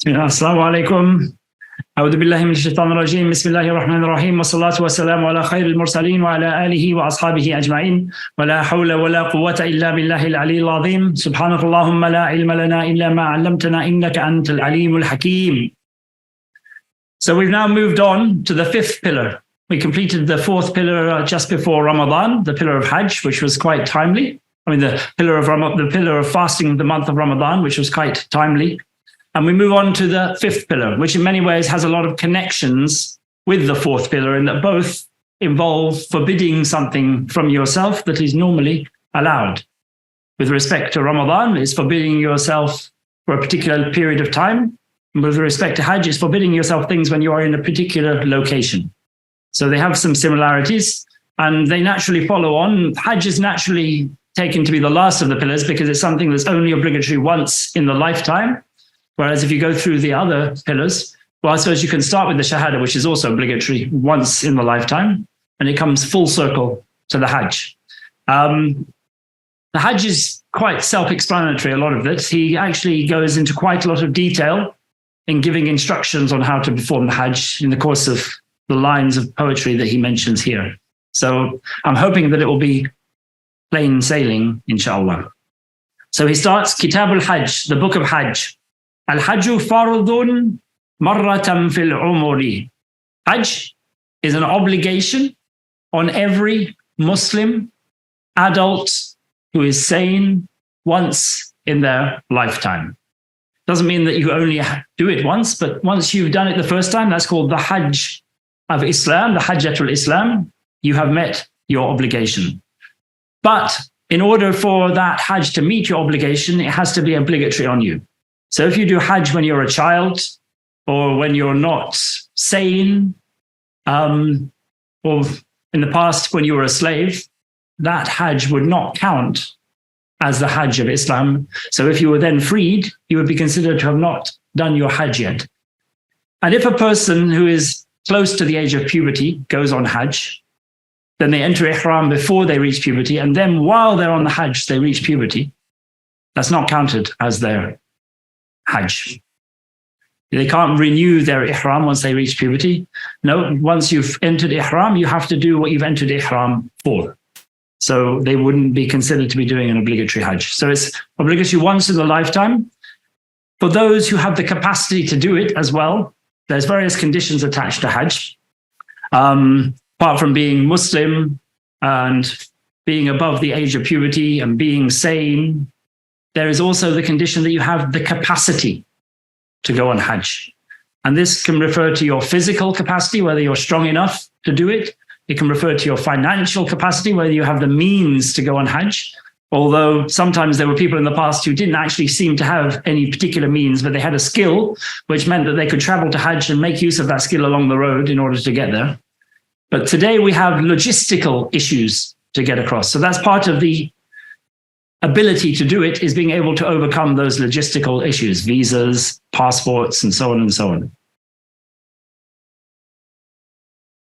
Assalamu alaikum. أعوذ بالله من الشيطان الرجيم. بسم الله الرحمن الرحيم. والصلاة والسلام على خير المرسلين وعلى آله وأصحابه أجمعين. ولا حول ولا قوة إلا بالله العلي العظيم. سبحانك اللهم لا علم لنا إلا ما علمتنا إنك أنت العليم الحكيم. So we've now moved on to the fifth pillar. We completed the fourth pillar just before Ramadan, the pillar of Hajj, which was quite timely. I mean, the pillar of fasting the month of Ramadan, which was quite timely. And we move on to the fifth pillar, which in many ways has a lot of connections with the fourth pillar, in that both involve forbidding something from yourself that is normally allowed. With respect to Ramadan, it's forbidding yourself for a particular period of time. And with respect to Hajj, it's forbidding yourself things when you are in a particular location. So they have some similarities and they naturally follow on. Hajj is naturally taken to be the last of the pillars because it's something that's only obligatory once in the lifetime. Whereas if you go through the other pillars, well, I suppose you can start with the Shahada, which is also obligatory once in the lifetime, and it comes full circle to the Hajj. The Hajj is quite self-explanatory, a lot of it. He actually goes into quite a lot of detail in giving instructions on how to perform the Hajj in the course of the lines of poetry that he mentions here. So I'm hoping that it will be plain sailing, inshallah. So he starts Kitab al-Hajj, the book of Hajj. Al-Hajju fardun marratan fil umuri. Hajj is an obligation on every Muslim adult who is sane once in their lifetime. Doesn't mean that you only do it once, but once you've done it the first time, that's called the Hajj of Islam, the Hajjatul Islam. You have met your obligation. But in order for that Hajj to meet your obligation, it has to be obligatory on you. So if you do Hajj when you're a child or when you're not sane, or in the past when you were a slave, that Hajj would not count as the Hajj of Islam. So if you were then freed, you would be considered to have not done your Hajj yet. And if a person who is close to the age of puberty goes on Hajj, then they enter Ihram before they reach puberty, and then while they're on the Hajj, they reach puberty. That's not counted as their Hajj. They can't renew their Ihram once they reach puberty. No, once you've entered Ihram, you have to do what you've entered Ihram for. So they wouldn't be considered to be doing an obligatory Hajj. So it's obligatory once in a lifetime. For those who have the capacity to do it as well, there's various conditions attached to Hajj. Apart from being Muslim and being above the age of puberty and being sane, there is also the condition that you have the capacity to go on Hajj. And this can refer to your physical capacity, whether you're strong enough to do it. It can refer to your financial capacity, whether you have the means to go on Hajj. Although sometimes there were people in the past who didn't actually seem to have any particular means, but they had a skill, which meant that they could travel to Hajj and make use of that skill along the road in order to get there. But today we have logistical issues to get across. So that's part of the ability to do it, is being able to overcome those logistical issues, visas, passports, and so on and so on.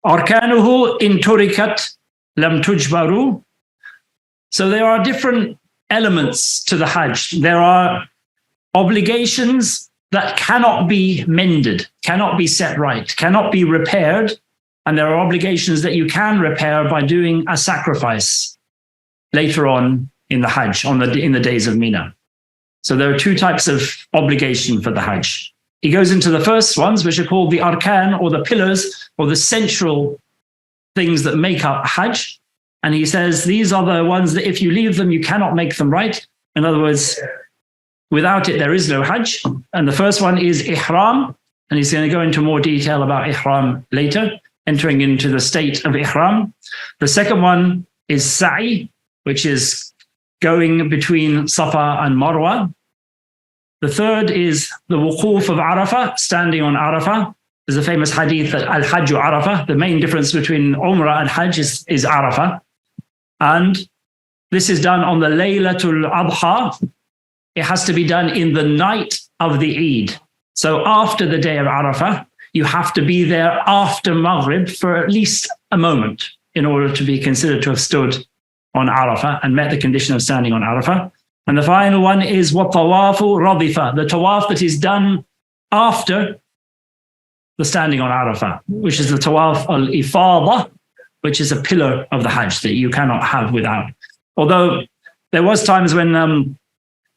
Arkanuhu in turikat lam tujbaru. So there are different elements to the Hajj. There are obligations that cannot be mended, cannot be set right, cannot be repaired. And there are obligations that you can repair by doing a sacrifice later on in the Hajj, in the days of Mina. So there are two types of obligation for the Hajj. He goes into the first ones, which are called the arkan, or the pillars, or the central things that make up Hajj. And he says these are the ones that if you leave them, you cannot make them right. In other words, without it, there is no Hajj. And the first one is Ihram. And he's going to go into more detail about Ihram later, entering into the state of Ihram. The second one is Sa'i, which is going between Safa and Marwa. The third is the wuquf of Arafah, standing on Arafah. There's a famous hadith that Al-Hajju Arafah, the main difference between Umrah and Hajj is Arafah. And this is done on the Laylatul Adha. It has to be done in the night of the Eid. So after the day of Arafah, you have to be there after Maghrib for at least a moment in order to be considered to have stood on Arafah and met the condition of standing on Arafah. And the final one is وَالطَّوَافُ رَضِفَ, the tawaf that is done after the standing on Arafah, which is the tawaf al-Ifadah, which is a pillar of the Hajj that you cannot have without. Although there was times when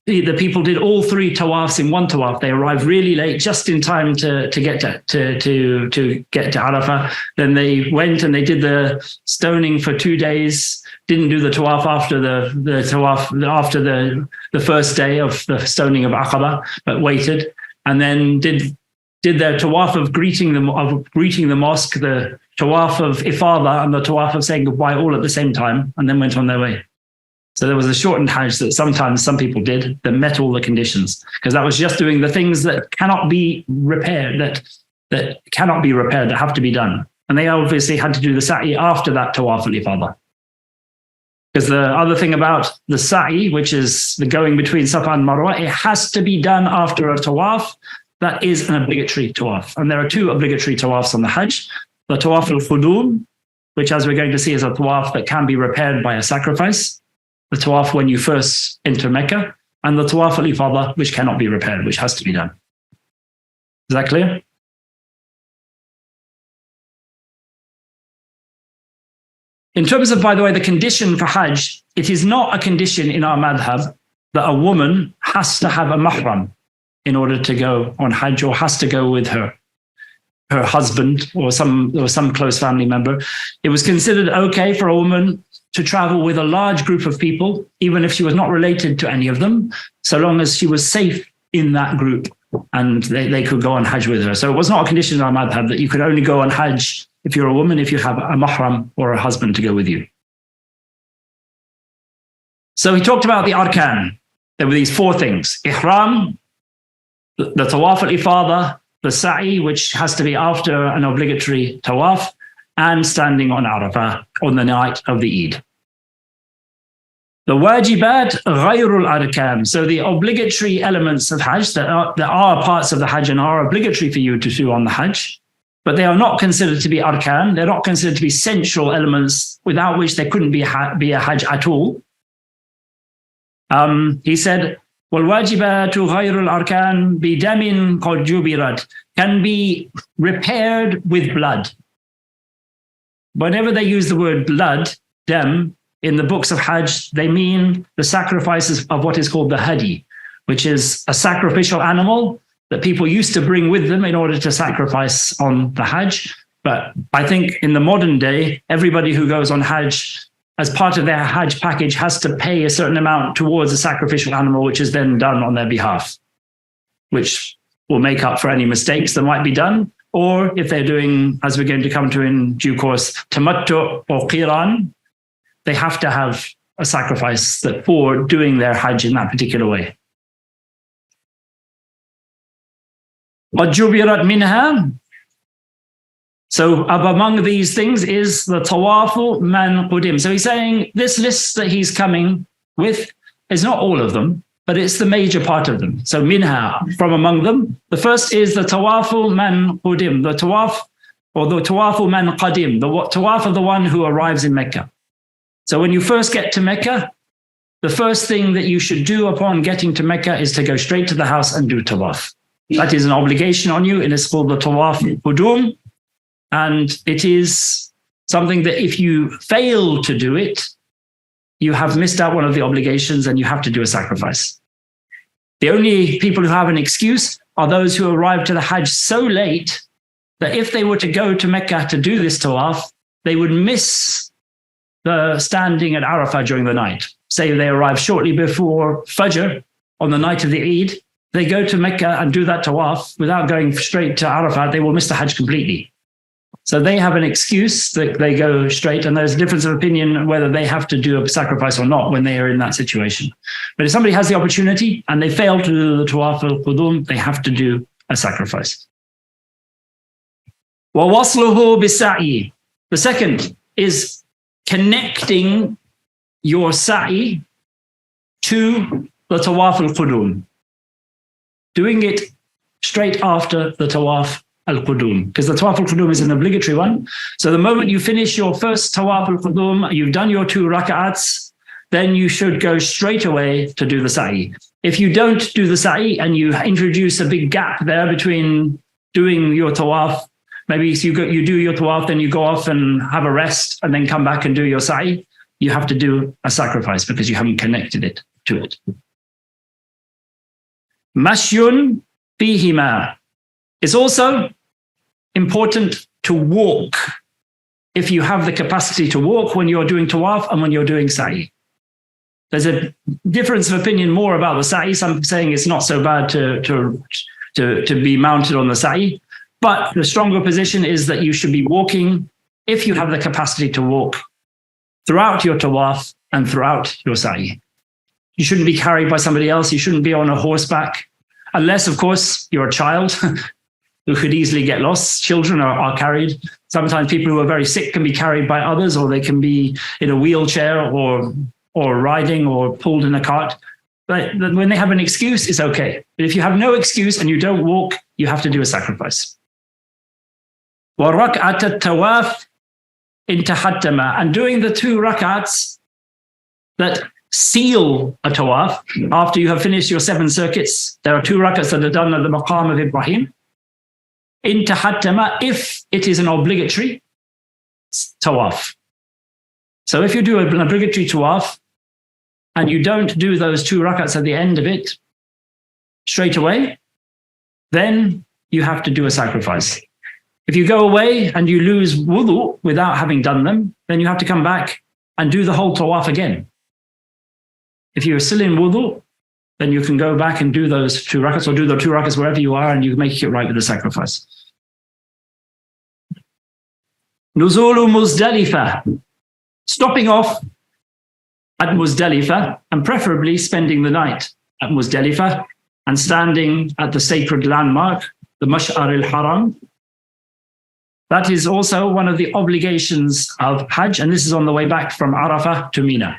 the people did all three tawafs in one tawaf. They arrived really late, just in time to get to Arafah. Then they went and they did the stoning for 2 days. Didn't do the tawaf after the tawaf after the first day of the stoning of Aqaba, but waited and then did their tawaf of greeting the mosque, the tawaf of Ifadah and the tawaf of saying goodbye all at the same time, and then went on their way. So there was a shortened Hajj that sometimes some people did that met all the conditions, because that was just doing the things that cannot be repaired, that cannot be repaired, that have to be done. And they obviously had to do the sa'i after that tawaf al-Ifadah. Because the other thing about the sa'i, which is the going between Safa and Marwa, it has to be done after a tawaf that is an obligatory tawaf. And there are two obligatory tawafs on the Hajj. The tawaf al-Qudum, which as we're going to see is a tawaf that can be repaired by a sacrifice. The tawaf when you first enter Mecca, and the tawaf al-Ifadah, which cannot be repaired, which has to be done. Is that clear? In terms of, by the way, the condition for Hajj, it is not a condition in our madhab that a woman has to have a mahram in order to go on Hajj, or has to go with her husband or some close family member. It was considered okay for a woman to travel with a large group of people, even if she was not related to any of them, so long as she was safe in that group and they could go on Hajj with her. So it was not a condition in our madhab that you could only go on Hajj if you're a woman, if you have a mahram or a husband to go with you. So he talked about the arkan. There were these four things: ihram, the tawaf al-Ifadah, the sa'i, which has to be after an obligatory tawaf, and standing on Arafah on the night of the Eid. The wajibat ghayrul arkan. So the obligatory elements of Hajj that are parts of the Hajj and are obligatory for you to do on the Hajj, but they are not considered to be arkan. They're not considered to be central elements without which there couldn't be a Hajj at all. He said, وَالْوَاجِبَاتُ غَيْرُ الْأَرْكَانِ بِدَمٍ قَدْ جُبِرَتْ, can be repaired with blood. Whenever they use the word blood, dam, in the books of Hajj, they mean the sacrifices of what is called the hadi, which is a sacrificial animal that people used to bring with them in order to sacrifice on the Hajj. But I think in the modern day, everybody who goes on Hajj, as part of their Hajj package, has to pay a certain amount towards a sacrificial animal, which is then done on their behalf, which will make up for any mistakes that might be done. Or if they're doing, as we're going to come to in due course, tamattu or qiran, they have to have a sacrifice for doing their Hajj in that particular way. وَجُبِرَتْ مِنْهَا. So among these things is the tawafu man qudim. So he's saying this list that he's coming with is not all of them, but it's the major part of them. So minha, from among them, the first is the tawafu man qudim, the tawaf, or the tawafu man qadim, the tawaf of the one who arrives in Mecca. So when you first get to Mecca, the first thing that you should do upon getting to Mecca is to go straight to the house and do tawaf. That is an obligation on you, and it's called the tawaf qudum. And it is something that if you fail to do it, you have missed out one of the obligations and you have to do a sacrifice. The only people who have an excuse are those who arrive to the Hajj so late that if they were to go to Mecca to do this tawaf, they would miss the standing at Arafah during the night. Say they arrive shortly before Fajr on the night of the Eid, they go to Mecca and do that tawaf without going straight to Arafah, they will miss the Hajj completely. So they have an excuse that they go straight, and there's a difference of opinion whether they have to do a sacrifice or not when they are in that situation. But if somebody has the opportunity and they fail to do the tawaf al-qudum, they have to do a sacrifice. وَوَصْلُهُ بِالسَّعِي. The second is connecting your sa'i to the tawaf al-qudum. Doing it straight after the tawaf al-qudum, because the tawaf al-qudum is an obligatory one. So the moment you finish your first tawaf al-qudum, you've done your 2 rak'ats, then you should go straight away to do the sa'i. If you don't do the sa'i and you introduce a big gap there between doing your tawaf, maybe you do your tawaf, then you go off and have a rest and then come back and do your sa'i, you have to do a sacrifice because you haven't connected it to it. Mashyun fihima. It's also important to walk if you have the capacity to walk when you're doing tawaf and when you're doing sa'i. There's a difference of opinion more about the sa'i. Some saying it's not so bad to be mounted on the sa'i, but the stronger position is that you should be walking if you have the capacity to walk throughout your tawaf and throughout your sa'i. You shouldn't be carried by somebody else. You shouldn't be on a horseback, unless, of course, you're a child who could easily get lost. Children are carried. Sometimes people who are very sick can be carried by others, or they can be in a wheelchair or riding or pulled in a cart. But when they have an excuse, it's okay. But if you have no excuse and you don't walk, you have to do a sacrifice. وَرَكْعَةَ التَّوَافِ إِن تَحَتَّمَا. And doing the 2 rak'ats that seal a tawaf, after you have finished your 7 circuits, there are 2 rak'ats that are done at the maqam of Ibrahim. In tahattama, if it is an obligatory tawaf. So if you do an obligatory tawaf and you don't do those 2 rak'ats at the end of it straight away, then you have to do a sacrifice. If you go away and you lose wudu without having done them, then you have to come back and do the whole tawaf again. If you're still in wudu, then you can go back and do those 2 rak'ats, or do the 2 rak'ats wherever you are, and you make it right with the sacrifice. Nuzulu Muzdalifah. Stopping off at Muzdalifah, and preferably spending the night at Muzdalifah and standing at the sacred landmark, the Mash'ar al-Haram. That is also one of the obligations of Hajj, and this is on the way back from Arafah to Mina.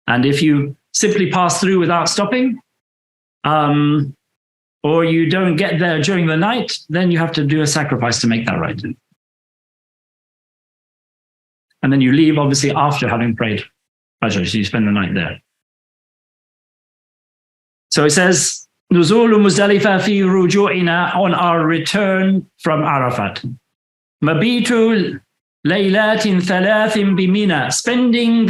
And if you simply pass through without stopping, or you don't get there during the night, then you have to do a sacrifice to make that right. And then you leave, obviously, after having prayed Fajr, so you spend the night there. So it says, Nuzulu Muzdalifah fi ruju'ina, on our return from Arafat. Mabitu laylatin thalathin bimina, spending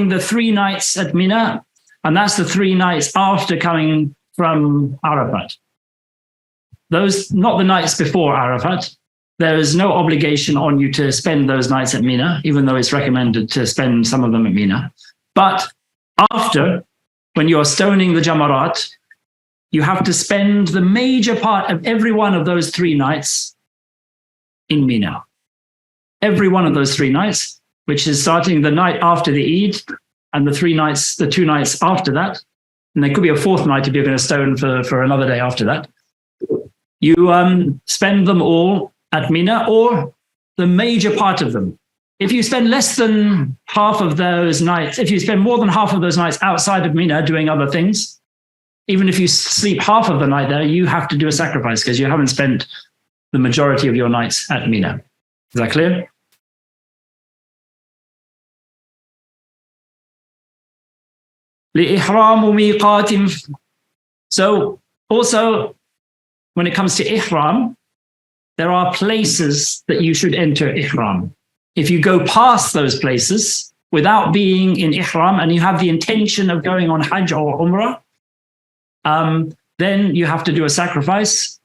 the 3 nights at Mina, and that's the 3 nights after coming from Arafat. Those, not the nights before Arafat. There is no obligation on you to spend those nights at Mina, even though it's recommended to spend some of them at Mina. But after, when you're stoning the Jamarat, you have to spend the major part of every one of those 3 nights in Mina. Every one of those 3 nights, which is starting the night after the Eid, and the 2 nights after that. And there could be a 4th night if you're going to stone for another day after that. You spend them all at Mina, or the major part of them. If you spend less than half of those nights, if you spend more than half of those nights outside of Mina doing other things, even if you sleep half of the night there, you have to do a sacrifice because you haven't spent the majority of your nights at Mina. Is that clear? So also, when it comes to ihram, there are places that you should enter ihram. If you go past those places without being in ihram and you have the intention of going on Hajj or Umrah, then you have to do a sacrifice.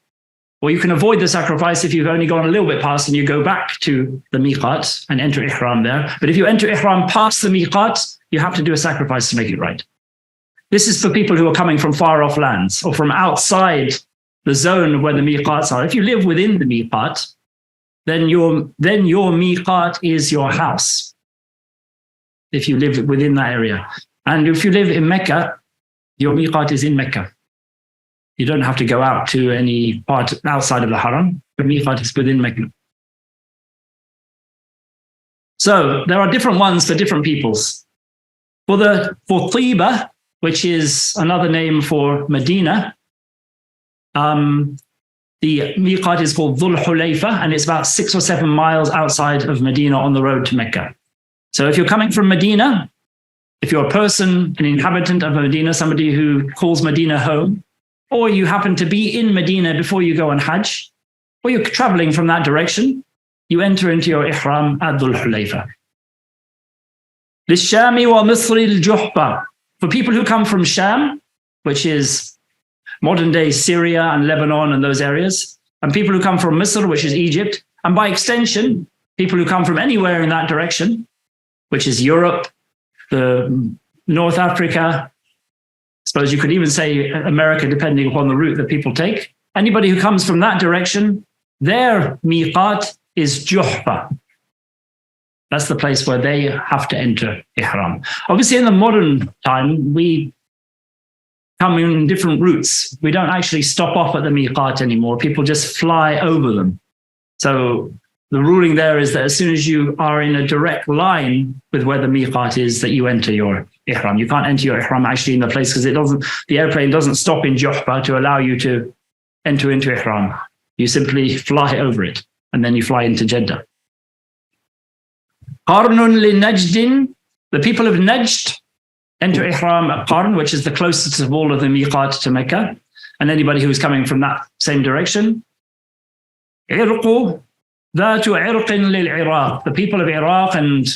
Or you can avoid the sacrifice if you've only gone a little bit past and you go back to the miqat and enter ihram there. But if you enter ihram past the miqat, you have to do a sacrifice to make it right. This is for people who are coming from far off lands or from outside the zone where the miqats are. If you live within the miqat, then your miqat is your house. If you live within that area. And if you live in Mecca, your miqat is in Mecca. You don't have to go out to any part outside of the haram. The miqat is within Mecca. So there are different ones for different peoples. For Tiba, which is another name for Medina, the miqat is called Dhul Hulayfa, and it's about 6 or 7 miles outside of Medina on the road to Mecca. So if you're coming from Medina, if you're a person, an inhabitant of Medina, somebody who calls Medina home, or you happen to be in Medina before you go on Hajj, or you're traveling from that direction, you enter into your ihram at Dhul Hulayfa. لِلشَّامِ وَمِصْرِ الْجُحْبَةِ. For people who come from Sham, which is modern-day Syria and Lebanon and those areas, and people who come from Misr, which is Egypt, and by extension, people who come from anywhere in that direction, which is Europe, North Africa, I suppose you could even say America, depending upon the route that people take. Anybody who comes from that direction, their miqat is Juhfa. That's the place where they have to enter ihram. Obviously, in the modern time, we come in different routes. We don't actually stop off at the miqat anymore. People just fly over them. So the ruling there is that as soon as you are in a direct line with where the miqat is, that you enter your ihram. You can't enter your ihram actually in the place because the airplane doesn't stop in Juhfa to allow you to enter into ihram. You simply fly over it and then you fly into Jeddah. Qarnun li Najdin, the people of Najd enter ihram at Qarn, which is the closest of all of the miqat to Mecca, and anybody who is coming from that same direction. Irqu dhatu irqin lil Iraq, the people of Iraq and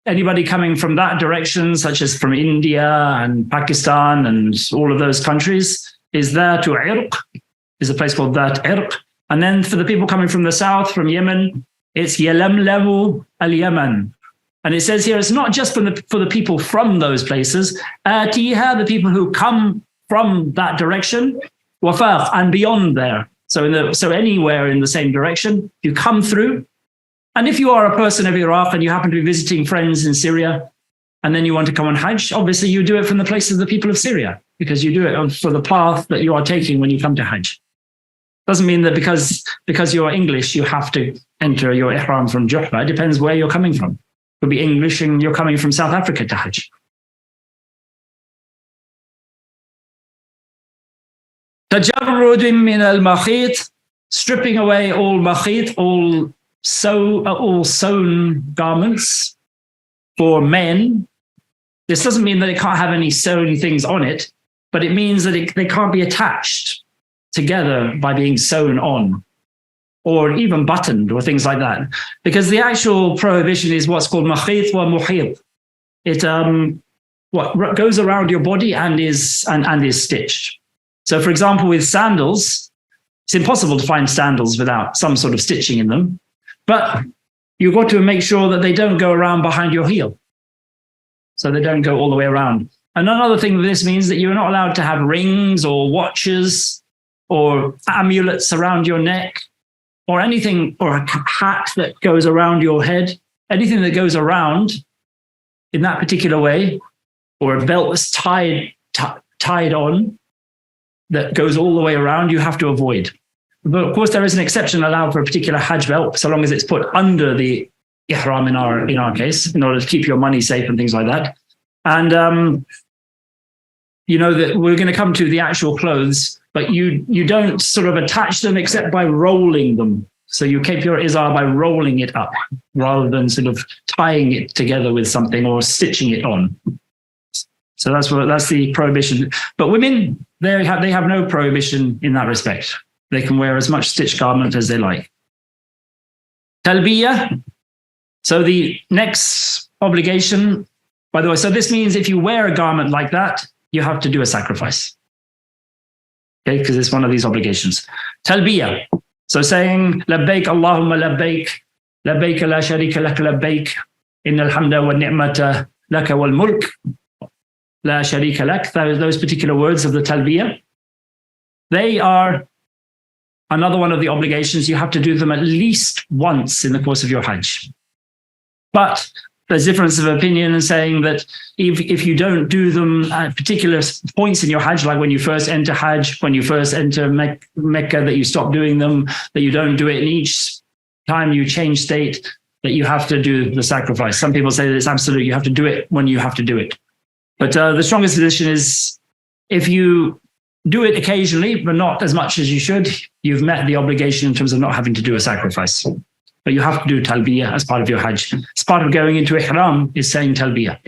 anybody coming from that direction, such as from India and Pakistan and all of those countries, is dhatu irq, is a place called Dhat Irq. And then for the people coming from the south, from Yemen, it's Yalamlamu al-Yaman. And it says here, it's not just for the people from those places, Atiha, the people who come from that direction, Wafaq, and beyond there. So anywhere in the same direction, you come through. And if you are a person of Iraq and you happen to be visiting friends in Syria, and then you want to come on Hajj, obviously you do it from the places of the people of Syria, because you do it for the path that you are taking when you come to Hajj. Doesn't mean that because you're English, you have to enter your ihram from Juhfa. It depends where you're coming from. It could be English and you're coming from South Africa to Hajj. Tajarrud min al-makhit, stripping away all makhit, all sewn garments for men. This doesn't mean that it can't have any sewn things on it, but it means that they can't be attached together by being sewn on, or even buttoned or things like that. Because the actual prohibition is what's called makhit wa muhit. It what goes around your body and is stitched. So for example, with sandals, it's impossible to find sandals without some sort of stitching in them, but you've got to make sure that they don't go around behind your heel. So they don't go all the way around. And another thing that this means that you're not allowed to have rings or watches or amulets around your neck, or anything, or a hat that goes around your head, anything that goes around in that particular way, or a belt that's tied on that goes all the way around, you have to avoid. But of course, there is an exception allowed for a particular Hajj belt, so long as it's put under the ihram in our case, in order to keep your money safe and things like that. And you know that we're going to come to the actual clothes, but you don't sort of attach them except by rolling them. So you keep your izar by rolling it up rather than sort of tying it together with something or stitching it on. So that's the prohibition. But women, they have no prohibition in that respect. They can wear as much stitched garment as they like. Talbiyah. So the next obligation, by the way, so this means if you wear a garment like that, you have to do a sacrifice. Okay, because it's one of these obligations. Talbiyah. So saying, Labbaik Allahumma labbaik, labbaik la sharika lak labbaik, innal hamda wa ni'mata laka wal mulk, la sharika lak. Those particular words of the Talbiyah, they are another one of the obligations. You have to do them at least once in the course of your Hajj. But there's difference of opinion in saying that if you don't do them at particular points in your Hajj, like when you first enter Hajj, when you first enter Mecca, that you stop doing them, that you don't do it in each time you change state, that you have to do the sacrifice. Some people say that it's absolute, you have to do it when you have to do it. But the strongest position is if you do it occasionally, but not as much as you should, you've met the obligation in terms of not having to do a sacrifice. But you have to do talbiyah as part of your Hajj. As part of going into ihram is saying talbiyah.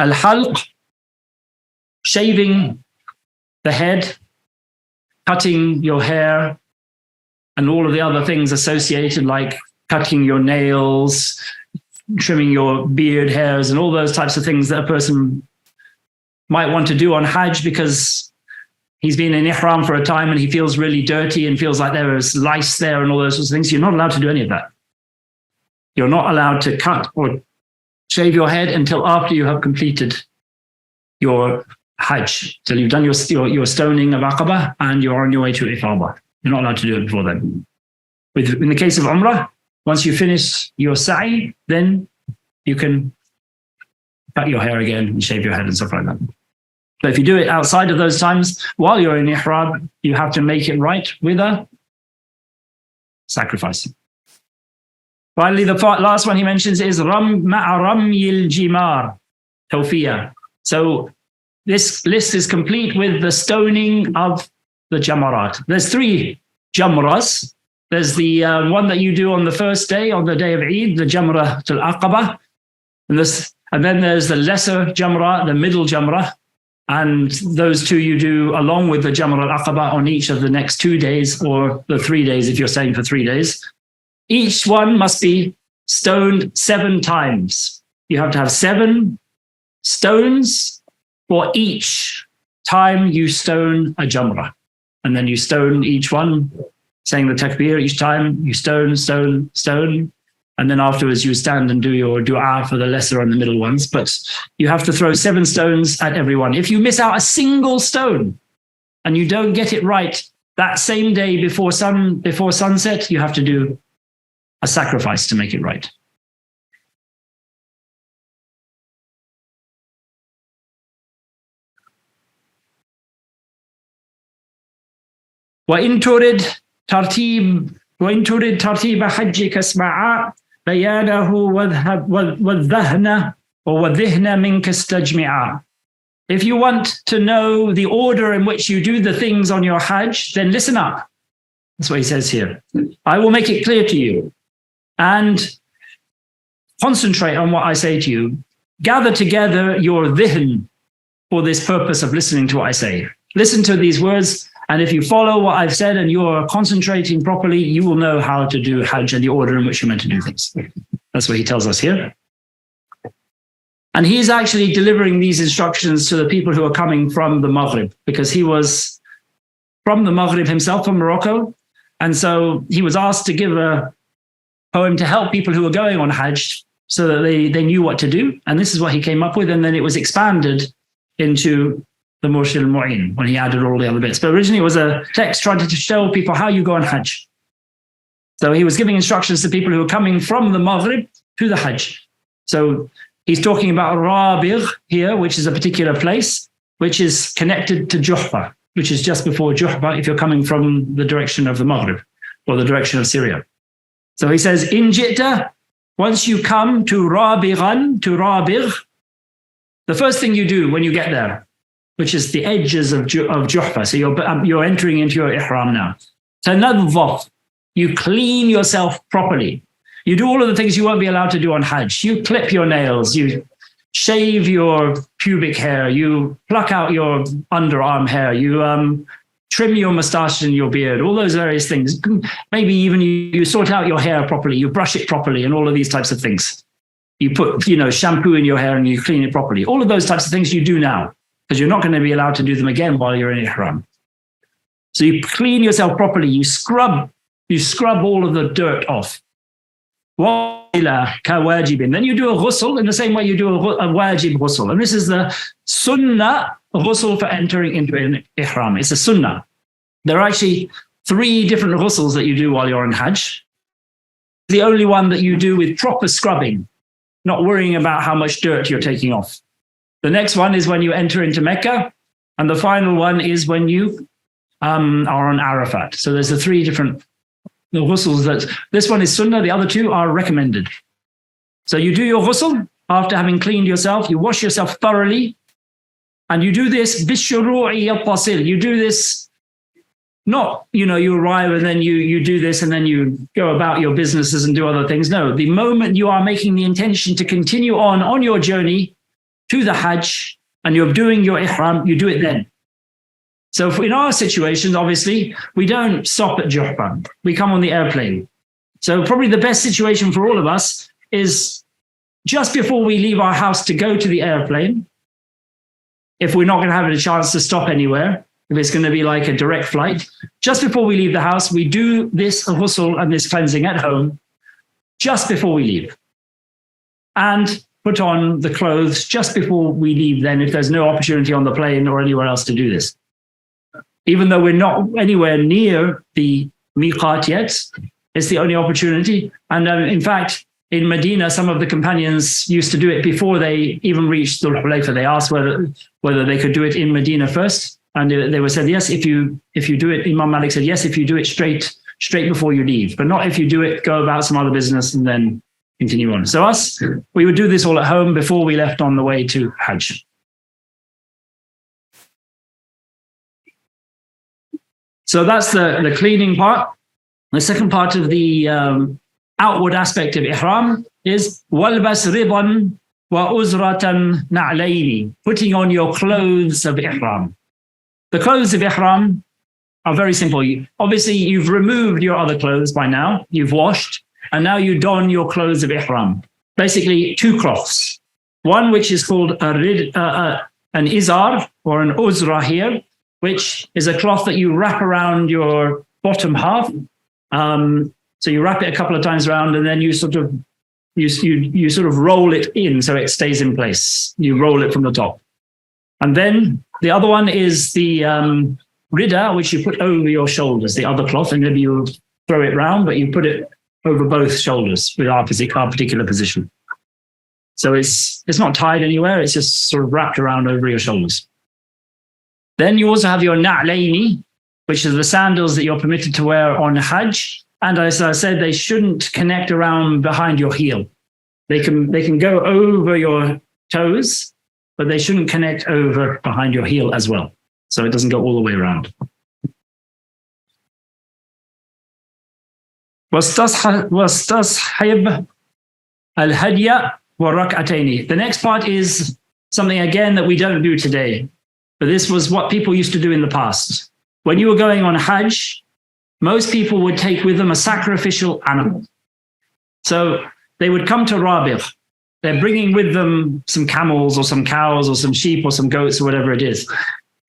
Al-halq, shaving the head, cutting your hair, and all of the other things associated, like cutting your nails, trimming your beard hairs, and all those types of things that a person might want to do on Hajj because he's been in Ihram for a time and he feels really dirty and feels like there is lice there and all those sorts of things. You're not allowed to do any of that. You're not allowed to cut or shave your head until after you have completed your Hajj, till you've done your stoning of Aqaba and you're on your way to Ifada. You're not allowed to do it before then. In the case of Umrah, once you finish your sa'i, then you can cut your hair again and shave your head and stuff like that. But if you do it outside of those times, while you're in Ihram, you have to make it right with a sacrifice. Finally, the last one he mentions is ma'a ramyil jimar, tawfiyah. So this list is complete with the stoning of the jamarat. There's 3 jamras. There's the one that you do on the first day, on the day of Eid, the jamra al-Aqaba. And then there's the lesser jamra, the middle jamra. And those 2 you do along with the jamra al-Aqaba on each of the next 2 days, or the 3 days if you're staying for 3 days. Each one must be stoned 7 times. You have to have 7 stones for each time you stone a jamra. And then you stone each one, saying the takbir each time. You stone, stone, stone. And then afterwards you stand and do your dua for the lesser and the middle ones. But you have to throw 7 stones at everyone. If you miss out a single stone and you don't get it right that same day before sunset, you have to do a sacrifice to make it right. وإن ترد ترتيب حجك اسمعا بيانه والذهن منك استجمعا. If you want to know the order in which you do the things on your Hajj, then listen up. That's what he says here. I will make it clear to you and concentrate on what I say to you. Gather together your dhihn for this purpose of listening to what I say. Listen to these words. And if you follow what I've said and you're concentrating properly, you will know how to do Hajj and the order in which you're meant to do things. That's what he tells us here. And he's actually delivering these instructions to the people who are coming from the Maghrib, because he was from the Maghrib himself, from Morocco. And so he was asked to give a poem to help people who were going on Hajj so that they knew what to do. And this is what he came up with. And then it was expanded into the Al-Murshid al-Muin when he added all the other bits. But originally it was a text trying to show people how you go on Hajj. So he was giving instructions to people who are coming from the Maghrib to the Hajj. So he's talking about Rabigh here, which is a particular place, which is connected to Juhfa, which is just before Juhfa if you're coming from the direction of the Maghrib or the direction of Syria. So he says, in Jitta, once you come to Rabighan, to Rabigh, the first thing you do when you get there, which is the edges of Juhfa. So you're entering into your ihram now. Tanadhaf, you clean yourself properly. You do all of the things you won't be allowed to do on Hajj. You clip your nails, you shave your pubic hair, you pluck out your underarm hair, you trim your mustache and your beard, all those various things. Maybe even you sort out your hair properly, you brush it properly, and all of these types of things. You put shampoo in your hair and you clean it properly. All of those types of things you do now, because you're not going to be allowed to do them again while you're in Ihram. So you clean yourself properly, you scrub all of the dirt off. Then you do a ghusl in the same way you do a wajib ghusl. And this is the sunnah ghusl for entering into an Ihram. It's a sunnah. There are actually 3 different ghusls that you do while you're on Hajj. The only one that you do with proper scrubbing, not worrying about how much dirt you're taking off. The next one is when you enter into Mecca, and the final one is when you are on Arafat. So there's the 3 different ghusls. This one is sunnah, the other 2 are recommended. So you do your ghusl after having cleaned yourself, you wash yourself thoroughly, and you do this bishuru'i al-tasil. You do this, not, you arrive and then you do this and then you go about your businesses and do other things. No, the moment you are making the intention to continue on your journey to the Hajj and you're doing your ihram, you do it then. So in our situation, obviously, we don't stop at Juhfa. We come on the airplane. So probably the best situation for all of us is just before we leave our house to go to the airplane, if we're not going to have a chance to stop anywhere, if it's going to be like a direct flight, just before we leave the house, we do this ghusl and this cleansing at home just before we leave. And put on the clothes just before we leave then, if there's no opportunity on the plane or anywhere else to do this. Even though we're not anywhere near the miqat yet, it's the only opportunity. And in fact, in Medina, some of the companions used to do it before they even reached Dhul Hulayfa. They asked whether they could do it in Medina first. And they were said, yes, if you do it, Imam Malik said, yes, if you do it straight before you leave, but not if you do it, go about some other business and then continue on. So we would do this all at home before we left on the way to Hajj. So that's the cleaning part. The second part of the outward aspect of ihram is walbas ridan wa uzratan na'layni, putting on your clothes of ihram. The clothes of ihram are very simple. Obviously, you've removed your other clothes by now. You've washed, and now you don your clothes of ihram. Basically, two cloths. One which is called an izar or an uzra here, which is a cloth that you wrap around your bottom half. So you wrap it a couple of times around, and then you sort of roll it in so it stays in place. You roll it from the top. And then the other one is the rida, which you put over your shoulders, the other cloth, and maybe you throw it round, but you put it over both shoulders with our particular position. So it's not tied anywhere, it's just sort of wrapped around over your shoulders. Then you also have your na'layni, which are the sandals that you're permitted to wear on Hajj. And as I said, they shouldn't connect around behind your heel. They can go over your toes, but they shouldn't connect over behind your heel as well. So it doesn't go all the way around. وَاسْتَصْحِبْ الْهَدْيَ وَالرَّكْعَتَيْنِ. The next part is something, again, that we don't do today. But this was what people used to do in the past. When you were going on Hajj, most people would take with them a sacrificial animal. So they would come to Rabiq. They're bringing with them some camels or some cows or some sheep or some goats or whatever it is.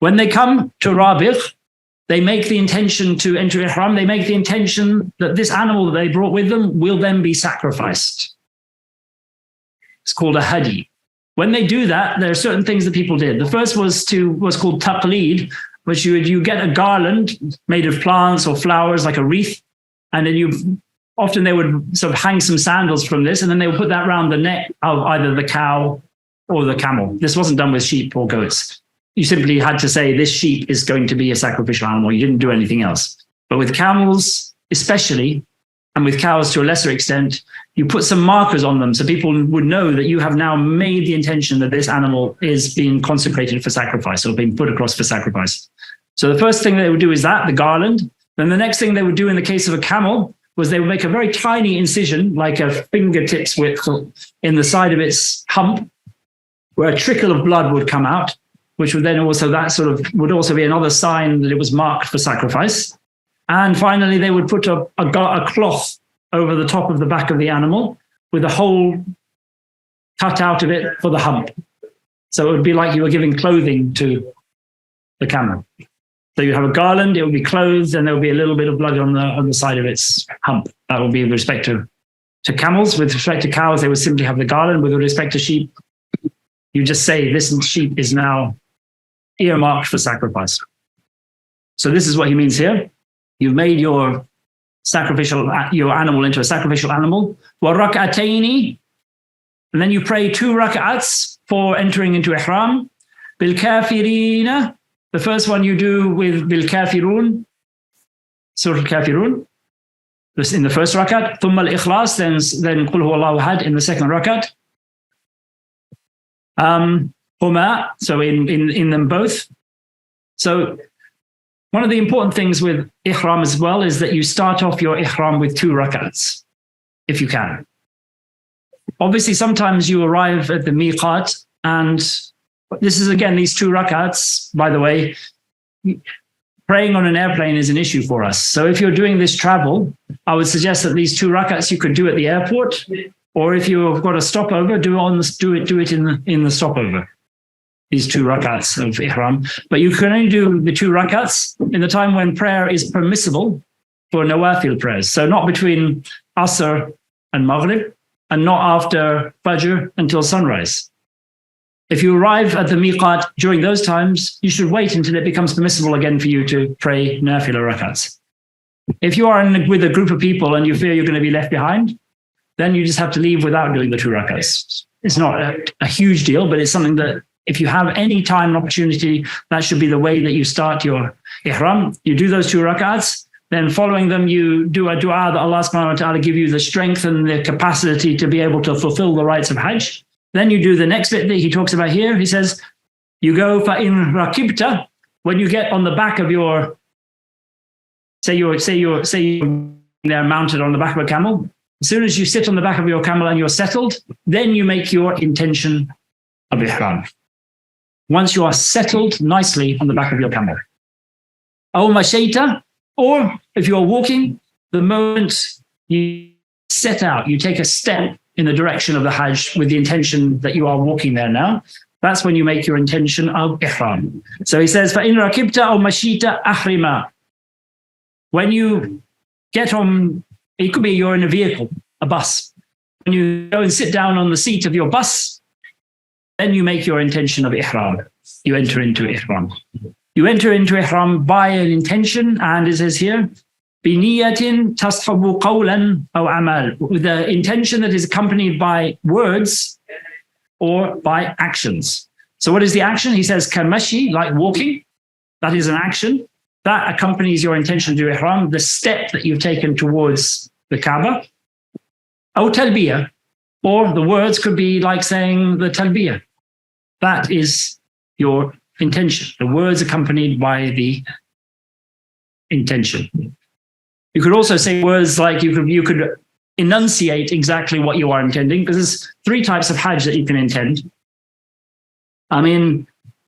When they come to Rabiq, they make the intention to enter Ihram. They make the intention that this animal that they brought with them will then be sacrificed. It's called a hadi. When they do that, there are certain things that people did. The first was called taqleed, which you get a garland made of plants or flowers, like a wreath, and then often they would sort of hang some sandals from this, and then they would put that around the neck of either the cow or the camel. This wasn't done with sheep or goats. You simply had to say this sheep is going to be a sacrificial animal. You didn't do anything else. But with camels especially, and with cows to a lesser extent, you put some markers on them so people would know that you have now made the intention that this animal is being consecrated for sacrifice or being put across for sacrifice. So the first thing they would do is that, the garland. Then the next thing they would do in the case of a camel was they would make a very tiny incision, like a fingertip's width in the side of its hump, where a trickle of blood would come out, which would then also, would also be another sign that it was marked for sacrifice. And finally, they would put a cloth over the top of the back of the animal with a hole cut out of it for the hump. So it would be like you were giving clothing to the camel. So you'd have a garland, it would be clothed, and there would be a little bit of blood on the side of its hump. That would be with respect to camels. With respect to cows, they would simply have the garland. With respect to sheep, you just say this sheep is now earmarked for sacrifice. So this is what he means here. You've made your animal into a sacrificial animal. وَالرَّكْعَتَيْنِ, and then you pray 2 rak'ats for entering into ihram. بِالْكَافِرِينَ, the first one you do with بِالْكَافِرُونَ, Surah Al-Kafirun, this in the first rakat. ثُمَّ الْإِخْلَاص, then قُلْ هُوَ اللَّهُ أَحَدٌ in the second rakat. Huma, so in them both. So one of the important things with ihram as well is that you start off your ihram with 2 rakats, if you can. Obviously, sometimes you arrive at the miqat And this is, again, these 2 rak'ats, by the way, praying on an airplane is an issue for us. So if you're doing this travel, I would suggest that these 2 rak'ats you could do at the airport, or if you've got a stopover, do it in the stopover. These 2 rak'ats of ihram. But you can only do the 2 rak'ats in the time when prayer is permissible for nawafil prayers. So not between Asr and Maghrib, and not after Fajr until sunrise. If you arrive at the miqat during those times, you should wait until it becomes permissible again for you to pray nafila rak'ats. If you are with a group of people and you fear you're going to be left behind, then you just have to leave without doing the 2 rak'ats. It's not a huge deal, but it's something that if you have any time and opportunity, that should be the way that you start your ihram. You do those 2 rak'ats, then following them, you do a dua that Allah subhanahu wa ta'ala give you the strength and the capacity to be able to fulfill the rites of Hajj. Then you do the next bit that he talks about here. He says, you go فَإِن رَكِبْتَ, when you get on the back of your, say you're there mounted on the back of a camel. As soon as you sit on the back of your camel and you're settled, then you make your intention of ihram. Once you are settled nicely on the back of your camel. أَوْ مَشَيْتَ, or if you're walking, the moment you set out, you take a step in the direction of the Hajj with the intention that you are walking there now, that's when you make your intention of ihram. So he says, فَإِن رَكِبْتَ أَوْ مَشِيتَ أَحْرِمَا. When you get on, it could be you're in a vehicle, a bus. When you go and sit down on the seat of your bus, then you make your intention of ihram. You enter into ihram. You enter into ihram by an intention, and it says here, بِنِيَّةٍ تَصْحَبُ قَوْلًا أَوْ عَمَلٍ, with the intention that is accompanied by words or by actions. So what is the action? He says, kamashi, like walking. That is an action. That accompanies your intention to ihram, the step that you've taken towards the Kaaba. أو talbiyah, or the words could be like saying the talbiyah. That is your intention. The words accompanied by the intention. You could also say words like you could enunciate exactly what you are intending, because there's 3 types of Hajj that you can intend.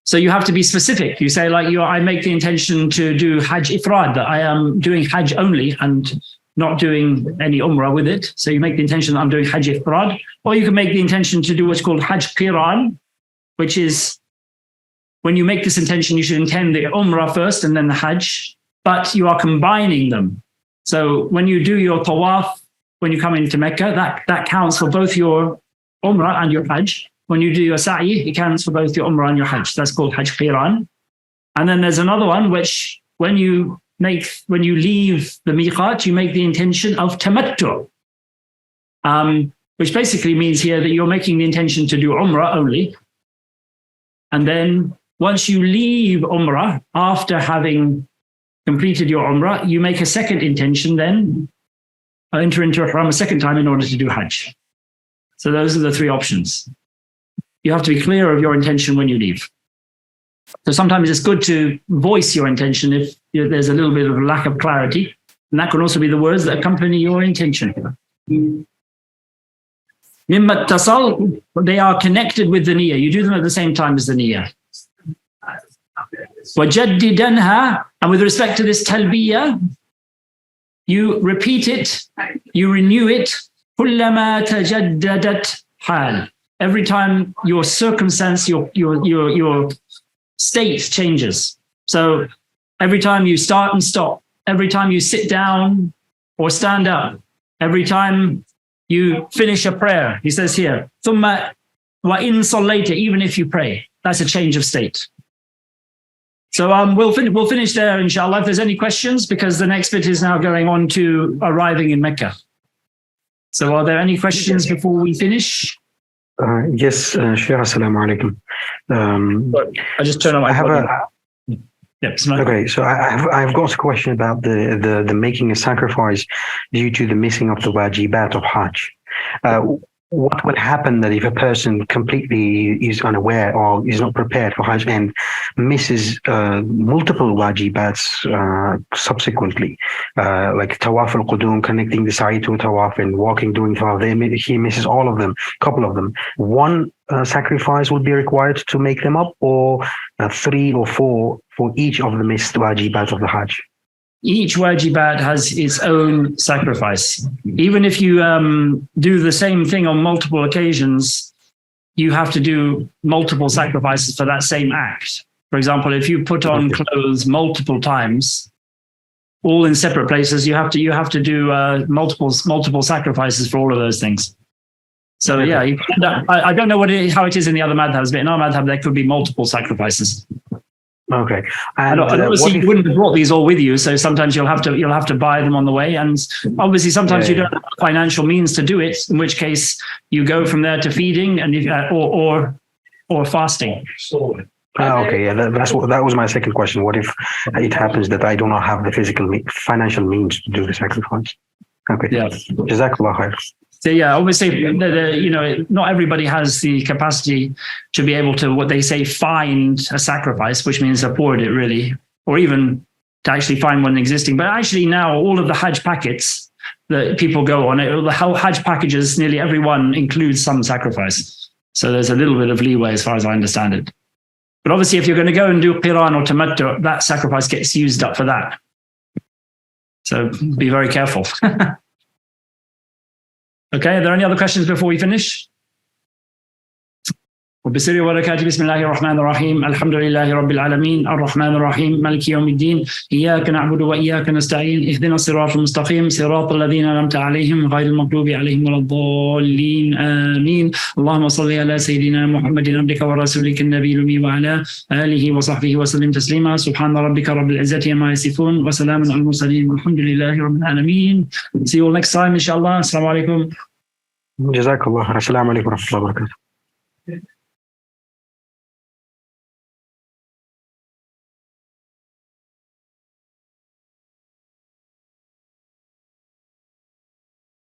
So you have to be specific. You say like, I make the intention to do Hajj Ifrad, that I am doing Hajj only and not doing any Umrah with it. So you make the intention that I'm doing Hajj Ifrad. Or you can make the intention to do what's called Hajj Qiran, which is when you make this intention, you should intend the Umrah first and then the Hajj, but you are combining them. So when you do your tawaf, when you come into Mecca, that counts for both your Umrah and your Hajj. When you do your sa'i, it counts for both your Umrah and your Hajj. That's called Hajj Qiran. And then there's another one, which when you leave the miqat, you make the intention of tamattu, which basically means here that you're making the intention to do Umrah only. And then once you leave Umrah, after having completed your Umrah, you make a second intention, then enter into ihram a second time in order to do Hajj. So those are the 3 options. You have to be clear of your intention when you leave. So sometimes it's good to voice your intention if there's a little bit of lack of clarity. And that can also be the words that accompany your intention. Mimma tasal, they are connected with the niyyah. You do them at the same time as the niyyah. وَجَدِّدَنْهَا, and with respect to this talbiyah, you repeat it, you renew it, كُلَّمَا تَجَدَّدَتْ حَالٍ. Every time your circumstance, your state changes. So every time you start and stop, every time you sit down or stand up, every time you finish a prayer, he says here, ثُمَّ وَإِن صَلَّيْتَ, even if you pray, that's a change of state. So we'll finish there, inshallah, if there's any questions, because the next bit is now going on to arriving in Mecca. So are there any questions before we finish? Yes, Shaykh, assalamu alaikum. I just turn on my volume. Okay, so I've got a question about the making a sacrifice due to the missing of the wajibat of Hajj. what will happen that if a person completely is unaware or is not prepared for Hajj and misses multiple wajibats subsequently, like Tawaf al-Qudum, connecting the Sa'i to Tawaf and walking, doing Tawaf, he misses all of them, couple of them. One sacrifice would be required to make them up, or 3 or 4 for each of the missed wajibats of the Hajj? Each wajibat has its own sacrifice. Even if you do the same thing on multiple occasions, you have to do multiple sacrifices for that same act. For example, if you put on clothes multiple times, all in separate places, you have to do multiple sacrifices for all of those things. So yeah, I don't know how it is in the other madhabs, but in our madhab there could be multiple sacrifices. Okay, and obviously you wouldn't have brought these all with you, so sometimes you'll have to buy them on the way, and obviously sometimes you don't have financial means to do it, in which case you go from there to feeding and or fasting. Okay, yeah, that was my second question. What if it happens that I do not have the financial means to do the sacrifice? Okay, yeah, Jazakallah khair. So yeah, obviously, not everybody has the capacity to be able to, what they say, find a sacrifice, which means afford it really, or even to actually find one existing. But actually now all of the Hajj packets that people go on, the whole Hajj packages, nearly every one includes some sacrifice. So there's a little bit of leeway as far as I understand it. But obviously if you're going to go and do Qiran or Tamattu, that sacrifice gets used up for that. So be very careful. Okay, are there any other questions before we finish? وبسر وبركاته بسم الله الرحمن الرحيم الحمد لله رب العالمين الرحمن الرحيم مالك يوم الدين إياك نعبد وإياك نستعين اهدنا الصراط المستقيم صراط الذين أنعمت عليهم غير المغضوب عليهم ولا الضالين آمين اللهم صل على سيدنا محمد عبدك ورسولك النبي الأمي وعلى آله وصحبه وسلم تسليما سبحان ربك رب العزة عما يصفون وسلام على المرسلين والحمد لله رب العالمين. See you all next time inshallah. Assalamu alaikum. Jazakallah. Assalamu alaikum wa rahmatullahi wa barakatuh.